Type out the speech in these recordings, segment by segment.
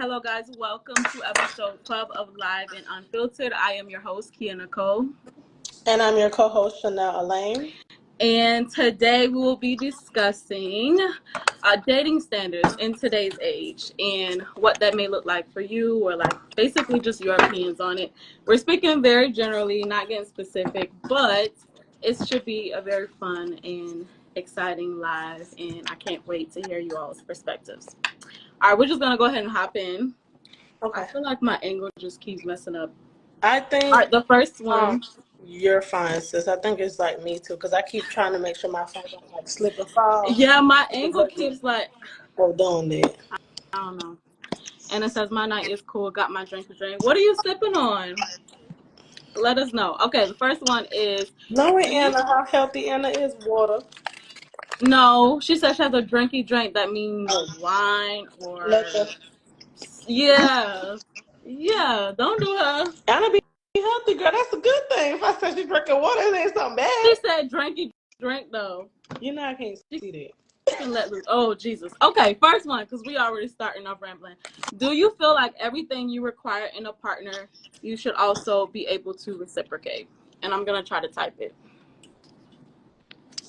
Hello, guys. Welcome to episode 12 of Live and Unfiltered. I am your host, Kia Nicole. And I'm your co-host, Chanel Elaine. And today we will be discussing dating standards in today's age and what that may look like for you, or like basically just your opinions on it. We're speaking very generally, not getting specific, but it should be a very fun and exciting live, and I can't wait to hear you all's perspectives. All right, we're just going to go ahead and hop in. Okay. I feel like my angle just keeps messing up. I think All right, the first one. You're fine, sis. I think it's like me too, because I keep trying to make sure my phone don't like slip and fall. Yeah, my angle keeps like, doing that. I don't know. And it says my night is cool. Got my drink to drink. What are you sipping on? Let us know. Okay, the first one is. Knowing Anna, how healthy Anna is, water. No, she said she has a drinky drink. That means wine or. Yeah. Don't do her. Anna be healthy, girl. That's a good thing. If I said she's drinking water, it ain't something bad. She said drinky drink though. You know I can't see that. Oh, Jesus. Okay, first one, because we already starting off rambling. Do you feel like everything you require in a partner, you should also be able to reciprocate? And I'm going to try to type it.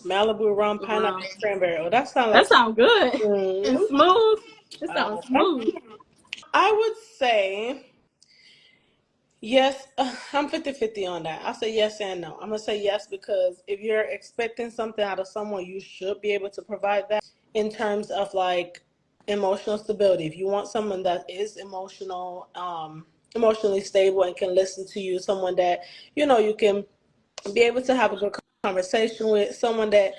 Malibu rum, pineapple, cranberry. Oh, that sounds good. It's smooth. It sounds smooth. I would say yes. I'm 50-50 on that. I'll say yes and no. I'm going to say yes because if you're expecting something out of someone, you should be able to provide that in terms of like emotional stability. If you want someone that is emotionally stable and can listen to you, someone that, you can be able to have a good conversation with, someone that,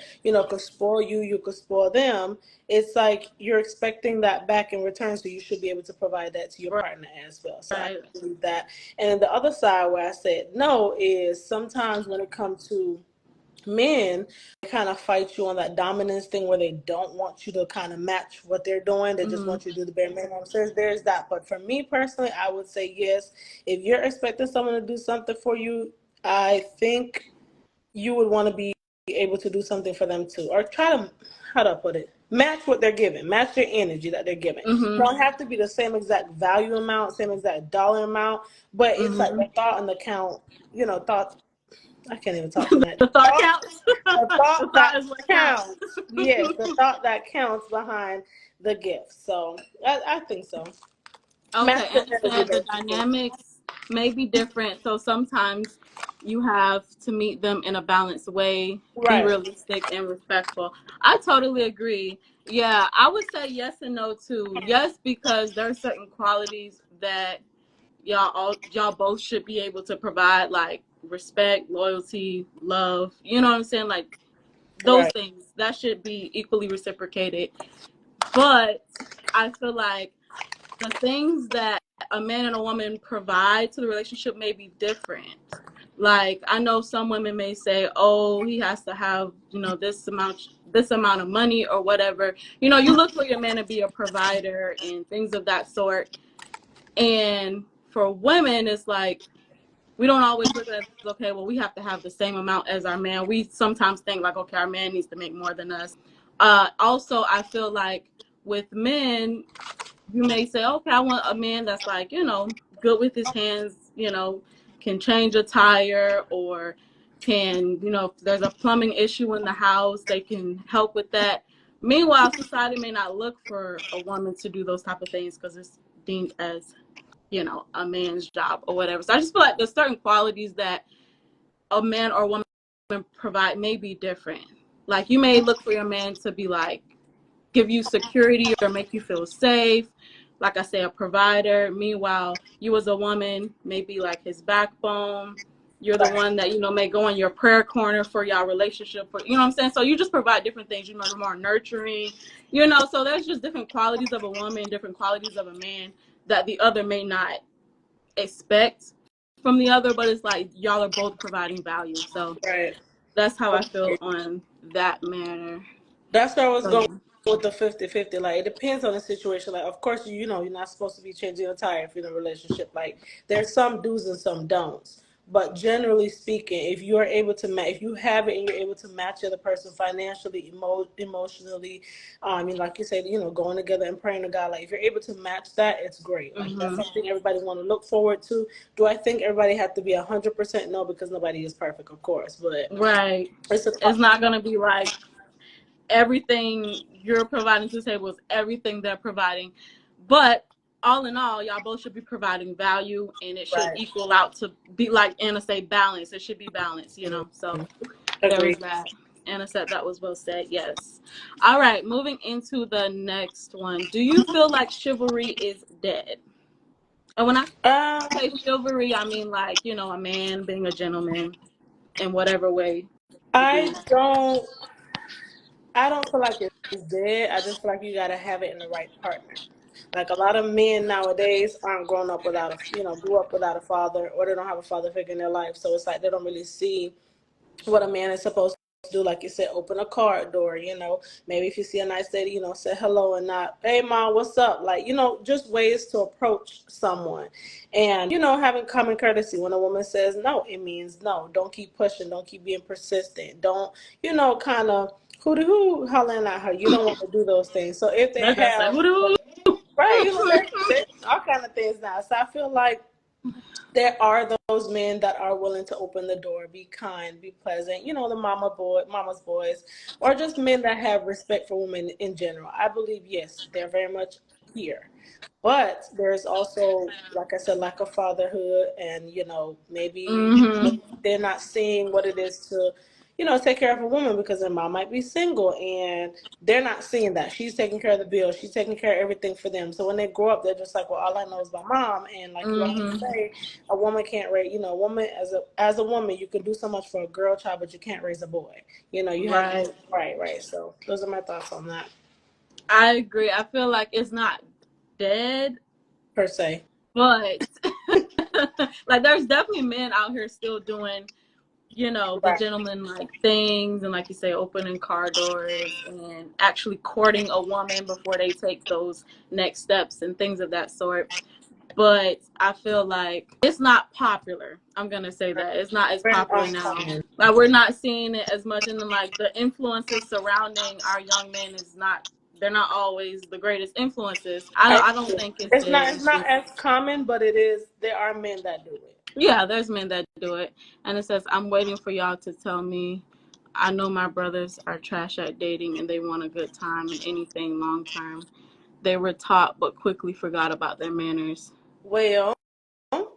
could spoil you, you could spoil them. It's like you're expecting that back in return, so you should be able to provide that to your partner as well. So I believe that. And the other side where I said no is sometimes when it comes to men, they kind of fight you on that dominance thing where they don't want you to kind of match what they're doing. They just want you to do the bare minimum. So there's that. But for me personally, I would say yes. If you're expecting someone to do something for you, I think you would want to be able to do something for them too, or try to, how do I put it, match what they're giving, match their energy that they're giving. It don't have to be the same exact value amount, same exact dollar amount, but it's like the thought and the count, thought. I can't even talk tonight. The thought counts. The thought that counts. Yes, the thought that counts behind the gift. So I think so. Okay, and the dynamics may be different. So sometimes you have to meet them in a balanced way, be realistic and respectful. I totally agree. Yeah, I would say yes and no too. Yes, because there are certain qualities that y'all both should be able to provide, like respect, loyalty, love. You know what I'm saying? Like those things that should be equally reciprocated. But I feel like the things that a man and a woman provide to the relationship may be different. Like I know some women may say, oh, he has to have, this amount of money or whatever. You look for your man to be a provider and things of that sort. And for women, it's like we don't always look at it as, okay, well, we have to have the same amount as our man. We sometimes think like, okay, our man needs to make more than us. Also, I feel like with men, you may say, okay, I want a man that's like, good with his hands, can change a tire, or can, if there's a plumbing issue in the house, they can help with that. Meanwhile, society may not look for a woman to do those type of things because it's deemed as, a man's job or whatever. So I just feel like there's certain qualities that a man or woman provide may be different. Like you may look for your man to be like, give you security or make you feel safe, like I say, a provider. Meanwhile, you as a woman may be like his backbone. You're the one that, may go in your prayer corner for your relationship. You know what I'm saying? So you just provide different things. You're more nurturing, so there's just different qualities of a woman, different qualities of a man that the other may not expect from the other, but it's like y'all are both providing value. So that's how I feel on that manner. That's where I was going with the 50-50. Like, it depends on the situation. Like, of course, you're not supposed to be changing your tire if you're in a relationship. Like, there's some do's and some don'ts. But generally speaking, if you are able to if you have it and you're able to match the other person financially, emotionally, like you said, going together and praying to God, like if you're able to match that, it's great. Like that's something everybody want to look forward to. Do I think everybody have to be 100%? No, because nobody is perfect, of course, but right, it's not gonna be like everything you're providing to the table is everything they're providing, but all in all, y'all both should be providing value, and it should equal out to be, like Anna say, balance. It should be balanced, so there was that. Anna said that was well said. Yes. All right, moving into the next one. Do you feel like chivalry is dead? And when I say chivalry, I mean like, a man being a gentleman in whatever way you do. I don't feel like it's dead. I just feel like you gotta have it in the right partner. Like a lot of men nowadays aren't grown up without grew up without a father, or they don't have a father figure in their life. So it's like they don't really see what a man is supposed to do. Like you said, open a car door, maybe if you see a nice lady, say hello and not, hey mom, what's up? Like, just ways to approach someone. And, having common courtesy. When a woman says no, it means no. Don't keep pushing. Don't keep being persistent. Don't, kind of who hollering at her. You don't want to do those things. So if they have, right, there's all kind of things now. So I feel like there are those men that are willing to open the door, be kind, be pleasant, the mama's boys, or just men that have respect for women in general. I believe, yes, they're very much here. But there's also, like I said, lack of fatherhood, and maybe they're not seeing what it is to, take care of a woman, because their mom might be single and they're not seeing that. She's taking care of the bills, she's taking care of everything for them. So when they grow up, they're just like, well, all I know is my mom. And like you always say, a woman can't raise, a woman as a woman, you can do so much for a girl child, but you can't raise a boy. You have right. So those are my thoughts on that. I agree. I feel like it's not dead Per se. but like there's definitely men out here still doing the gentleman like things, and like you say, opening car doors and actually courting a woman before they take those next steps and things of that sort. But I feel like it's not popular. I'm gonna say that it's not as popular now. Like we're not seeing it as much, and then like the influences surrounding our young men they're not always the greatest influences. I don't think it's dead. It's not as common, but it is. There are men that do it. Yeah, there's men that do it. And it says, I'm waiting for y'all to tell me. I know my brothers are trash at dating and they want a good time and anything long term. They were taught but quickly forgot about their manners. Well,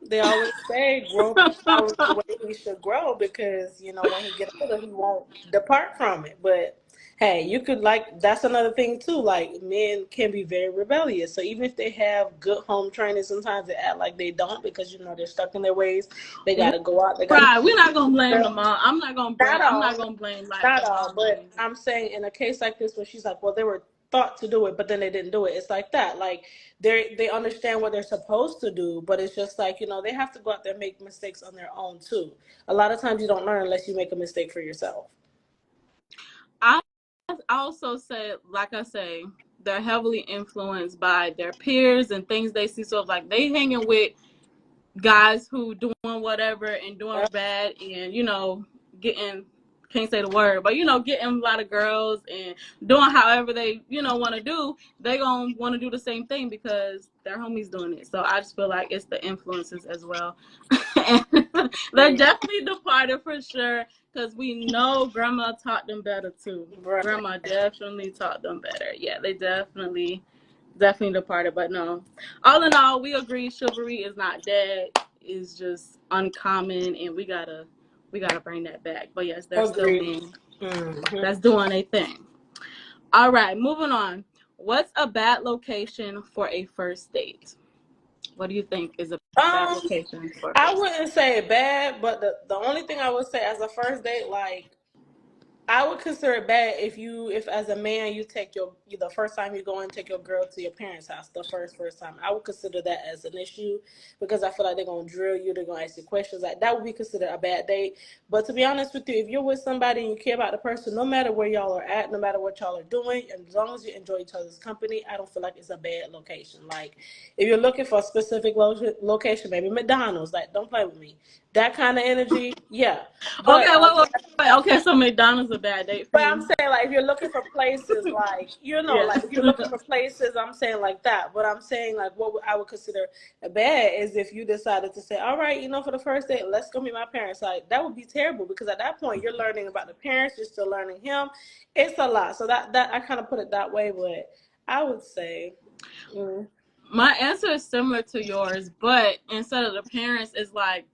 they always say grow child the way he should grow, because when he gets older he won't depart from it. But hey, you could, like, that's another thing too, like men can be very rebellious. So even if they have good home training, sometimes they act like they don't, because they're stuck in their ways. They gotta go out, they gotta We're not gonna blame them all. I'm not gonna blame like not all, but I'm saying in a case like this where she's like, well, they were thought to do it, but then they didn't do it. It's like that. Like they understand what they're supposed to do, but it's just like, they have to go out there and make mistakes on their own too. A lot of times you don't learn unless you make a mistake for yourself. I also say, like I say, they're heavily influenced by their peers and things they see. So if like they hanging with guys who doing whatever and doing bad and getting, can't say the word, but getting a lot of girls and doing however they want to do, they gonna want to do the same thing because their homies doing it. So I just feel like it's the influences as well. They're definitely departed for sure, because we know grandma taught them better too. Grandma definitely taught them better. Yeah, they definitely departed. But no, all in all, we agree chivalry is not dead. It's just uncommon, and we gotta bring that back. But yes, there's still men that's doing a thing. All right, moving on. What's a bad location for a first date? What do you think is a bad location for? I wouldn't say bad, but the only thing I would say as a first date, like, I would consider it bad if as a man you take the first time you go and take your girl to your parents' house, the first time. I would consider that as an issue because I feel like they're gonna drill you, they're gonna ask you questions. Like that would be considered a bad date. But to be honest with you, if you're with somebody and you care about the person, no matter where y'all are at, no matter what y'all are doing, and as long as you enjoy each other's company, I don't feel like it's a bad location. Like if you're looking for a specific location, maybe McDonald's, like don't play with me. That kind of energy, yeah. But Okay, wait. Okay, so McDonald's a bad date for but I'm you. saying, like, if you're looking for places, like, Yeah. like, if you're looking for places, I'm saying like that. But I'm saying, like, what I would consider bad is if you decided to say, all right, for the first date, let's go meet my parents. Like, that would be terrible because at that point, you're learning about the parents, you're still learning him. It's a lot. So that I kind of put it that way. But I would say, My answer is similar to yours, but instead of the parents, it's like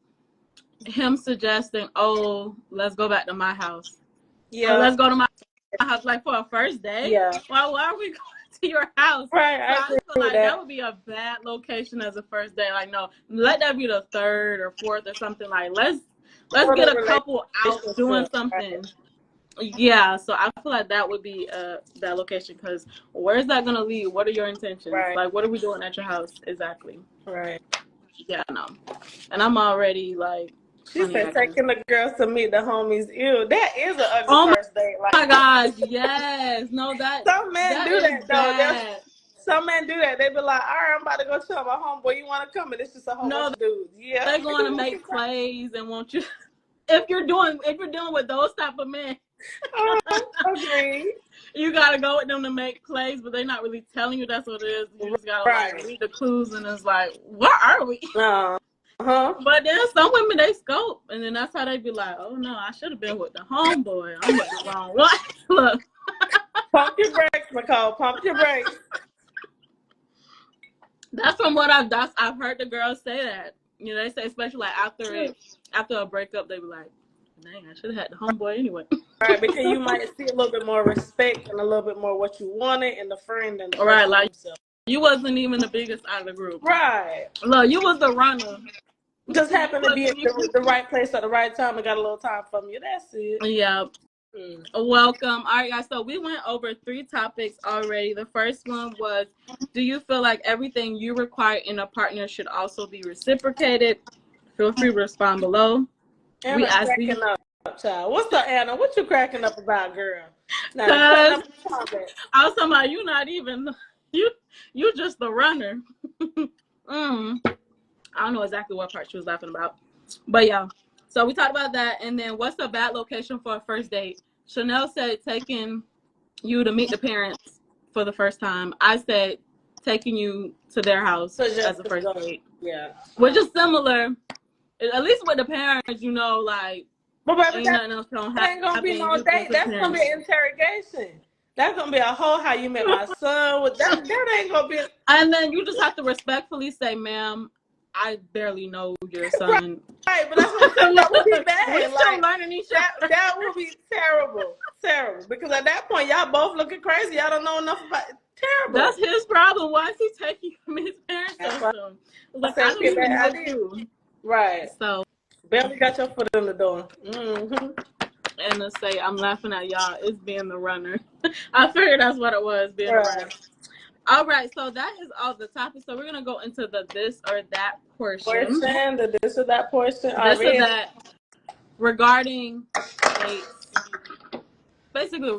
him suggesting, oh, let's go back to my house. yeah, Or let's go to my house, like for a first date. yeah, Why are we going to your house? right. So I I agree feel with like that that. would be a bad location as a first date. Like, no, let that be the third or fourth or something. Like, let's For get the a couple out doing relationship, something. right? Yeah, so I feel like that would be that location because where's that gonna lead? What are your intentions? Right, Like, what are we doing at your house exactly? right. Yeah, no, and I'm already like She honey said acting. taking the girls to meet the homies. Ew, that is an ugly Oh first date. my Like gosh, yes, no, some men that do is that though. bad. Some men do that. They be like, all right, I'm about to go chill my homeboy. You want to come? And it's just a whole bunch No, of dudes. Yeah. they're going to make plays and want you. If you're dealing with those type of men, Agreed. you gotta go with them to make plays, but they're not really telling you that's what it is. You just gotta like Right. read the clues, and it's like, where are we? Uh-huh. But then some women they scope, and then that's how they be like, oh no, I should have been with the homeboy. I'm with the wrong one. Look, Pump your brakes, McCall. Pump your brakes. that's from what I've heard the girls say that. They say especially like after a breakup, they be like, dang, I should have had the homeboy anyway. Right, because you might see a little bit more respect and a little bit more what you wanted in the friend than the All right, person like himself. you wasn't even the biggest out of the group. Right. Look, you was the runner. Just happened to be at the right place at the right time and got a little time from you. That's it. Yeah. Welcome. All right, guys. So we went over 3 topics already. The first one was, do you feel like everything you require in a partner should also be reciprocated? Feel free to respond below. Anna cracking up, child. What's up, Anna? What you cracking up about, girl? Now, I was talking about you not even, you just the runner. I don't know exactly what part she was laughing about. But yeah. So we talked about that. And then what's a bad location for a first date? Chanel said taking you to meet the parents for the first time. I said taking you to their house as a first date. Yeah. Which is similar. At least with the parents, like, but baby, ain't nothing else gonna happen. Ain't gonna be no date. That's gonna be an interrogation. That's gonna be a whole how you met my son. With that ain't gonna be. And then you just have to respectfully say, ma'am, I barely know your son. Right, but that's what I'm saying. That would be bad. We're still learning each other. That would be terrible. Terrible. Because at that point, y'all both looking crazy. Y'all don't know enough about it. Terrible. That's his problem. Why is he taking from his parents so soon? Like, I don't even know you. Right. So barely got your foot in the door. Mm-hmm. And to say, I'm laughing at y'all, it's being the runner. I figured that's what it was, being the runner. All right, so that is all the topics. So we're going to go into the this or that portion. The this or that portion. This or that regarding dates. Basically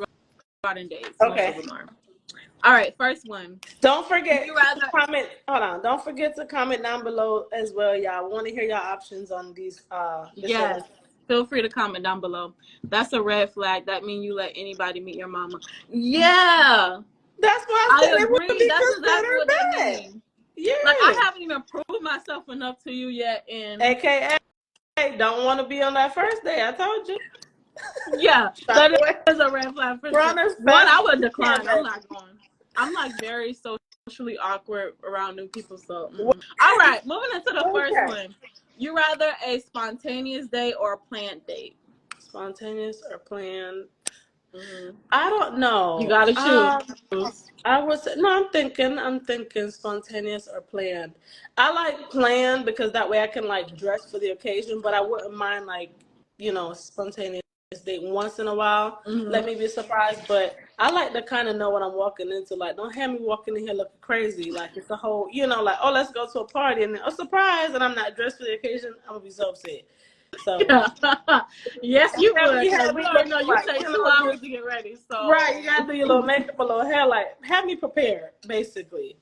regarding dates. Okay. All right, first one. Don't forget to comment. Hold on. Don't forget to comment down below as well, y'all. Want to hear y'all options on these. Yes. Feel free to comment down below. That's a red flag. That means you let anybody meet your mama. Yeah. That's why I said agree. That's exactly what that means. Yeah. Like, I haven't even proved myself enough to you yet. And AKA, don't want to be on that first day. I told you. Yeah. That is a red flag for sure. One, I would decline. I'm not going. I'm like very socially awkward around new people. So, all right. Moving into the first one. You rather a spontaneous date or a planned date? Spontaneous or planned? I don't know. You gotta choose. I'm thinking spontaneous or planned. I like planned because that way I can like dress for the occasion, but I wouldn't mind like, spontaneous date once in a while. Let me be surprised, but I like to kind of know what I'm walking into. Like, don't have me walking in here looking crazy. Like, it's a whole, like, oh, let's go to a party and then a surprise, and I'm not dressed for the occasion. I'm gonna be so upset. So, yes, you would. We already know you like, take 2 hours to get ready. So right, you gotta do your little makeup, a little hair. Like, have me prepared, basically.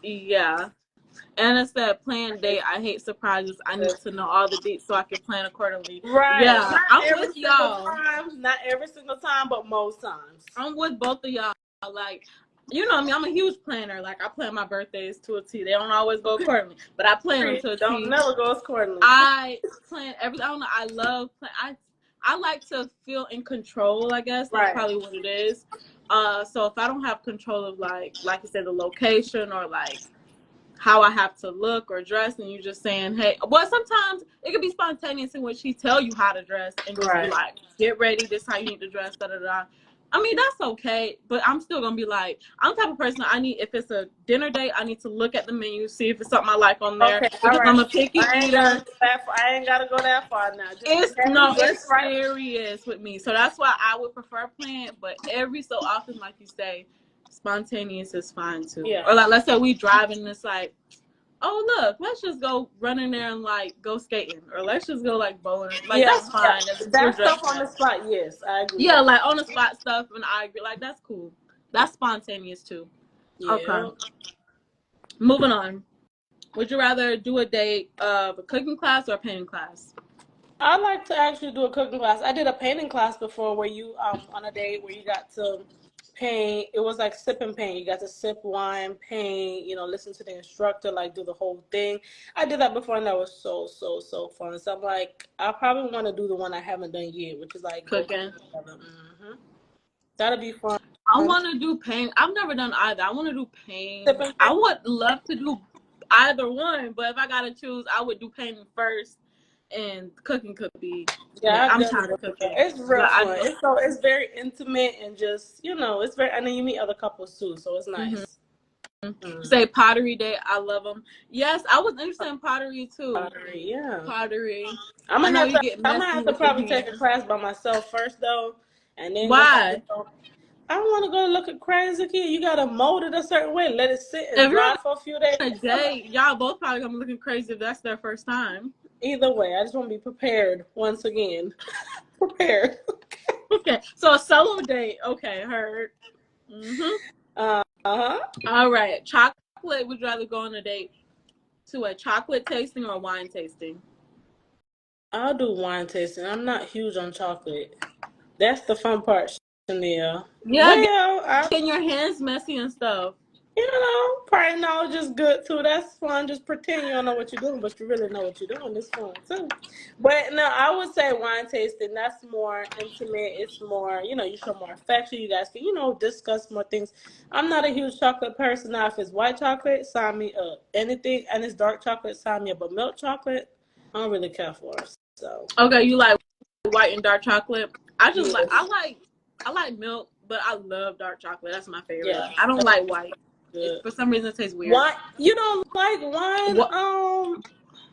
Yeah. And it's that planned date. I hate surprises. I need to know all the dates so I can plan accordingly. Right. Yeah, Not I'm with y'all. Not every single time, but most times. I'm with both of y'all. Like, you know me, I'm a huge planner. Like, I plan my birthdays to a T. They don't always go accordingly, but I plan them to a T. Don't never go accordingly. I plan everything. I don't know. I love plan. I like to feel in control. I guess that's probably what it is. So if I don't have control of like you said, the location or like how I have to look or dress, and you just saying, hey, well, sometimes it could be spontaneous in which he tell you how to dress and just be like, get ready, this how you need to dress, da da da. I mean, that's okay, but I'm still gonna be like, I'm the type of person if it's a dinner date, I need to look at the menu, see if it's something I like on there. Okay, because I'm a picky eater. I ain't gotta go that far now. It's serious with me, so that's why I would prefer planned. But every so often, like you say, spontaneous is fine too. Yeah. Or like, let's say we driving and it's like, oh look, let's just go run in there and like go skating, or let's just go like bowling. Like that's fine. Yeah. That stuff on the spot, yes, I agree. Yeah, like on the spot stuff, and I agree. Like that's cool. That's spontaneous too. Yeah. Okay. Moving on. Would you rather do a date of a cooking class or a painting class? I like to actually do a cooking class. I did a painting class before where you on a date where you got to paint. It was like sip and paint. You got to sip wine, paint, listen to the instructor, like do the whole thing. I did that before and that was so fun. So I'm like, I probably want to do the one I haven't done yet, which is like cooking. That'll be fun. I want to do paint. I've never done either. I want to do paint. I would love to do either one, but if I gotta choose, I would do painting first, and cooking could be. Yeah, I'm tired of cooking. It's real fun. It's very intimate and just it's very. And then you meet other couples too, so it's nice. Say pottery day. I love them. Yes, I was interested in pottery too. Pottery. I'm gonna have to probably take a class by myself first though, and then why? I don't want to go looking crazy, kid. You gotta mold it a certain way, let it sit and dry for a few days. Y'all both probably gonna be looking crazy if that's their first time. Either way, I just want to be prepared once again. Prepared. Okay, so a solo date. Okay, heard. All right, chocolate. Would you rather go on a date to a chocolate tasting or wine tasting? I'll do wine tasting. I'm not huge on chocolate. That's the fun part. Yeah, getting your hands messy and stuff. Probably know just good too. That's fun. Just pretend you don't know what you're doing, but you really know what you're doing. It's fun too. But no, I would say wine tasting. That's more intimate. It's more, you show more affection. You guys can, discuss more things. I'm not a huge chocolate person. Now, if it's white chocolate, sign me up. Anything, and it's dark chocolate, sign me up. But milk chocolate, I don't really care for. So okay, you like white and dark chocolate. I just I like milk, but I love dark chocolate. That's my favorite. Yeah. I don't like white. For some reason, it tastes weird. Why you don't like wine?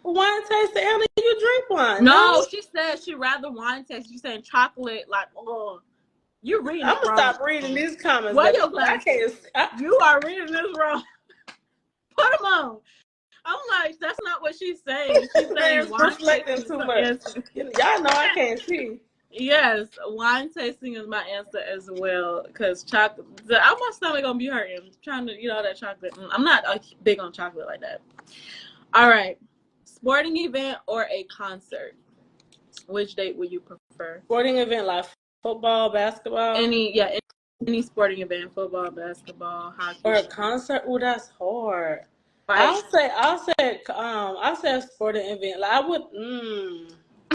Wine tasting, Ellie. You drink wine? No, she said she'd rather wine taste. She's saying chocolate, like you're reading. I'm gonna stop reading these comments. What your glasses? You are reading this wrong. Put them on. I'm like, that's not what she's saying. She's saying wine reflecting too much. Y'all know I can't see. Yes, wine tasting is my answer as well, because chocolate, my stomach gonna be hurting. I'm trying to eat all that chocolate. I'm not big on chocolate like that. All right, sporting event or a concert? Which date would you prefer? Sporting event, like football, basketball. Any sporting event, football, basketball, hockey. Or a concert? Oh, that's hard. I'll say a sporting event. Like I would.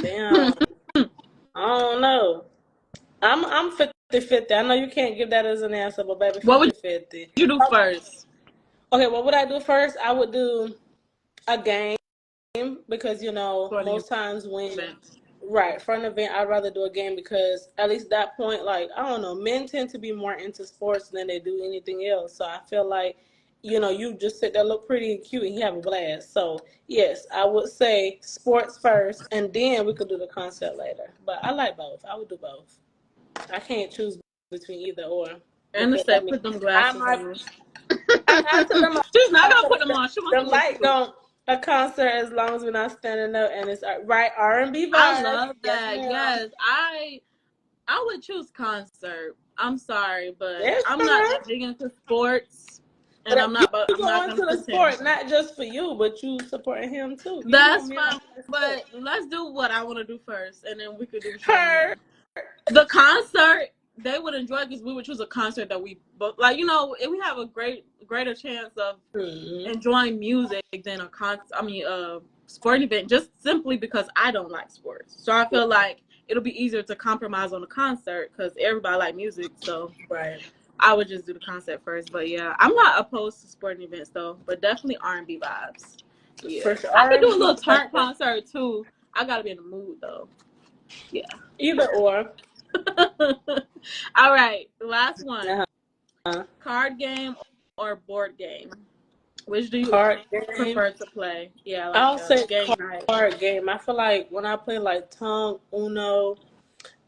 Damn. I don't know. I'm 50-50. I know you can't give that as an answer, but baby, 50-50. What would you do first? Okay, what would I do first? I would do a game because most times when for an event, I'd rather do a game because at least that point, like I don't know, men tend to be more into sports than they do anything else. So I feel like you just sit there, look pretty and cute, and you have a blast. So yes, I would say sports first, and then we could do the concert later. But I like both. I would do both. I can't choose between either or, And to because say, put them I glasses might. on. I tell them She's not gonna put them on. She wants the to look light cute. don't a concert as long as we're not standing up and it's right R&B I vibes. love Yes, that. ma'am. Yes, I would choose concert. I'm sorry, but Yes, I'm not ma'am. that big into sports, and But you I'm not going gonna to the pretend. sport not just for you, but you supporting him too. That's Me, fine, I sport. but let's do what I want to do first, and then we could do showing Her. them. The concert they would enjoy because we would choose a concert that we both like. If we have a greater chance of enjoying music than a sporting event, just simply because I don't like sports. So I feel like it'll be easier to compromise on a concert because everybody like music. So Right. I would just do the concert first. But yeah, I'm not opposed to sporting events though, but definitely R&B vibes. Yeah, For sure. I could do a R&B, little turn concert too. I gotta be in the mood though. Yeah. either or. All right, last one. Uh-huh. Card game or board game? Which do you Card game. prefer to play? Yeah, like I'll a say game night. card game. I feel like when I play like tongue, Uno,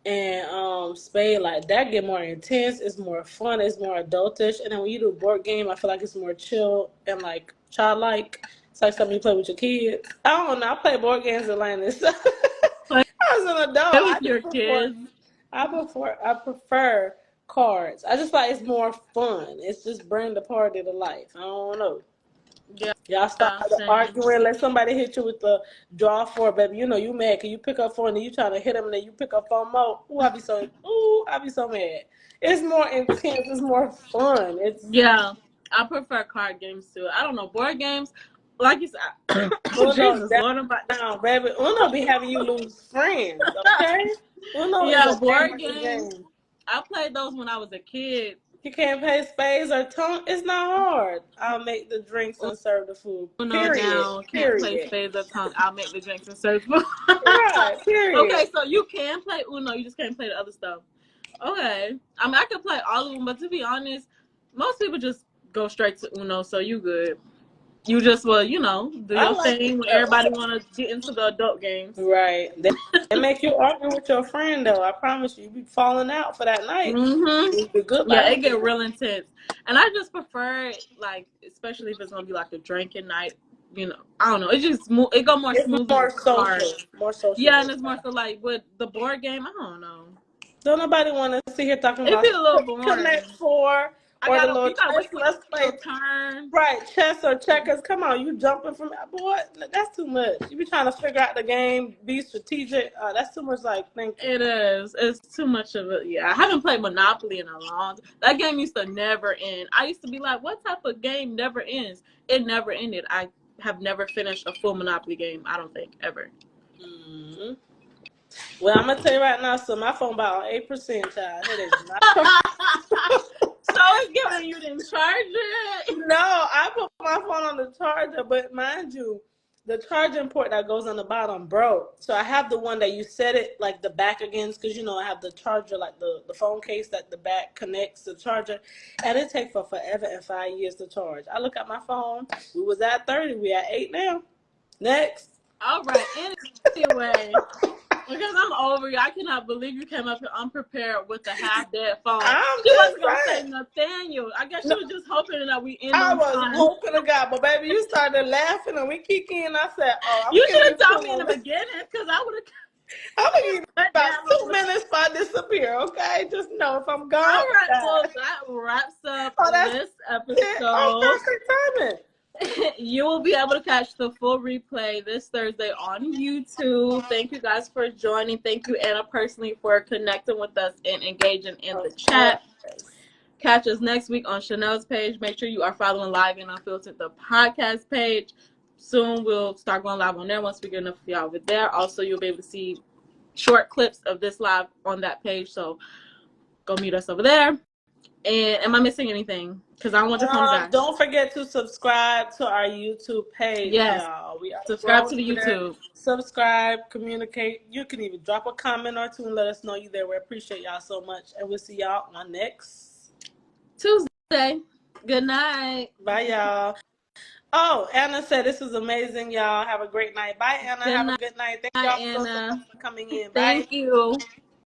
and spade, like that get more intense, it's more fun, it's more adultish. And then when you do board game, I feel like it's more chill and like childlike. It's like something you play with your kids. I don't know, I play board games in Atlantis. Play I was an adult. with your kids. I prefer cards. I just like it's more fun. It's just bring the party to life. I don't know. Yeah, Y'all start same. arguing, let somebody hit you with the draw four, baby. You know you mad because you pick up four and then you trying to hit them and then you pick up four more. I be so mad. It's more intense. It's more fun. Yeah, I prefer card games too. I don't know, board games, like you said. Uno Jesus Lord, I'm about to. down, baby. Uno be having you lose friends. Okay, Uno is Yeah, a board dangerous games. game. I played those when I was a kid. You can't play spades or tongue. It's not hard. I'll make the drinks and serve the food. Uno Period. down, can't play Period. spades or tongue. I'll make the drinks and serve food. Right. Period. Okay, so you can play Uno, you just can't play the other stuff. Okay. I mean, I could play all of them, but to be honest, most people just go straight to Uno, so you good. You just, do your thing when everybody want to get into the adult games. Right. They make you argue with your friend, though. I promise you be falling out for that night. Mm-hmm. Good Yeah, it get real intense. And I just prefer it, like, especially if it's going to be like a drinking night. I don't know. It just it go more smoothly. More social. More social. Yeah, and it's more so like with the board game. I don't know. Don't nobody want to sit here talking It'd about be a little boring. Connect Four or the little you gotta wait for let's play turn. Right, chess or checkers. Come on, you jumping from boy. That's too much. You be trying to figure out the game, be strategic. That's too much. Like thinking. It is. It's too much of it. Yeah, I haven't played Monopoly in a long time. That game used to never end. I used to be like, what type of game never ends? It never ended. I have never finished a full Monopoly game. I don't think ever. Mm-hmm. Well, I'm gonna tell you right now. So my phone about 8%, child. It is not. So it's giving you didn't charge it. No, I put my phone on the charger, but mind you, the charging port that goes on the bottom broke. So I have the one that you set it like the back against, because I have the charger, like the phone case that the back connects to the charger, and it takes for forever and 5 years to charge. I look at my phone. We was at 30. We at 8 now. Next. All right. Anyway. Because I'm over you. I cannot believe you came up here unprepared with a half-dead phone. She wasn't going to say Nathaniel. I guess she was just hoping that we end on time. I was hoping to God, but baby, you started laughing and we kick in. I said, you should have told me in the beginning because I would have. I'm going to give you about 2 minutes before I disappear, okay? Just know if I'm gone. All right, well, that wraps up this episode. Perfect timing. You will be able to catch the full replay this Thursday on YouTube. Thank you guys for joining. Thank you, Anna, personally, for connecting with us and engaging in the chat. Catch us next week on Chanel's page. Make sure you are following Live and Unfiltered, the podcast page. Soon we'll start going live on there once we get enough of y'all over there. Also, you'll be able to see short clips of this live on that page. So go meet us over there. And am I missing anything? Because I don't want your phone to die. Don't forget to subscribe to our YouTube page, y'all. Subscribe to the YouTube. Subscribe, communicate. You can even drop a comment or two and let us know you're there. We appreciate y'all so much. And we'll see y'all on next Tuesday. Good night. Bye, y'all. Oh, Anna said this was amazing, y'all. Have a great night. Bye, Anna. Good Have a night, good night. Thank y'all so Anna. much for coming in. Bye. Thank you.